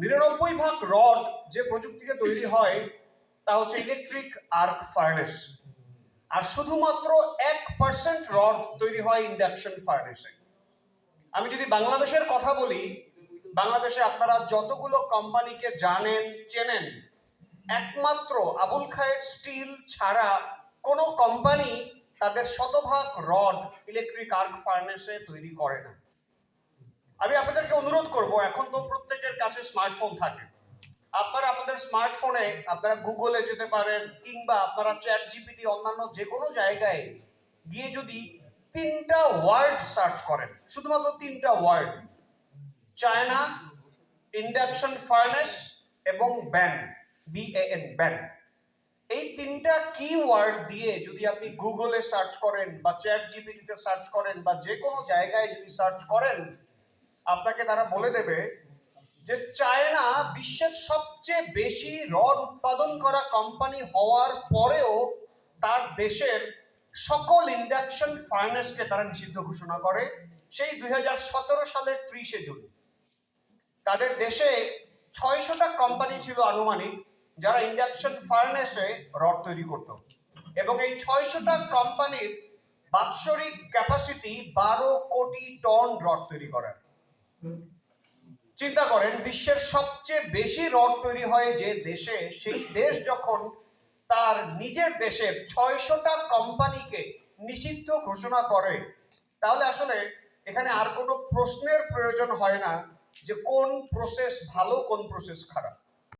99 ভাগ রড যে প্রযুক্তিতে তৈরি হয় তা হচ্ছে ইলেকট্রিক আর্ক ফার্নেস, আর শুধুমাত্র 1% রড তৈরি হয় ইন্ডাকশন ফার্নেসে। আমি যদি বাংলাদেশের কথা বলি, বাংলাদেশে আপনারা যতগুলো কোম্পানিকে জানেন চেনেন, একমাত্র আবুল খায়ের স্টিল ছাড়া কোনো কোম্পানি তাদের শতভাগ রড ইলেকট্রিক আর্ক ফার্নেসে তৈরি করে না। আমি আপনাদেরকে অনুরোধ করব, এখন তো প্রত্যেকের কাছে স্মার্টফোন থাকে, আপনারা আপনাদের স্মার্টফোনে আপনারা গুগলে যেতে পারেন, কিংবা আপনারা চ্যাট জিপিটি অন্যান্য যে কোনো জায়গায় গিয়ে যদি 3টা ওয়ার্ড সার্চ করেন, শুধুমাত্র 3টা ওয়ার্ড, চায়না, ইন্ডাকশন ফার্নেস এবং ব্যান, BAN, ব্যান, এই 3টা কিওয়ার্ড দিয়ে যদি আপনি গুগলে সার্চ করেন বা চ্যাট জিপিটিতে সার্চ করেন বা যে কোনো জায়গায় যদি সার্চ করেন, আপনাকে তারা বলে দেবে যে চায়না বিশ্বের সবচেয়ে বেশি রড উৎপাদন করা কোম্পানি হওয়ার পরেও তার দেশের সকল ইন্ডাকশন ফার্নেসকে তারা নিষিদ্ধ ঘোষণা করে সেই 2017 সালের 30শে জুন। তাদের দেশে 600টা কোম্পানি ছিল আনুমানিক যারা ইন্ডাকশন ফার্নেসে রড তৈরি করত, এবং এই 600টা কোম্পানির বাৎসরিক ক্যাপাসিটি 12 কোটি টন রড তৈরি করার। চিন্তা করেন, বিশ্বের সবচেয়ে বেশি রড তৈরি হয় যে দেশে, সেই দেশ যখন তার নিজের দেশের 600টা কোম্পানিকে নিষিদ্ধ ঘোষণা করে, তাহলে আসলে এখানে আর কোনো প্রশ্নের প্রয়োজন হয় না যে কোন প্রসেস ভালো কোন প্রসেস খারাপ।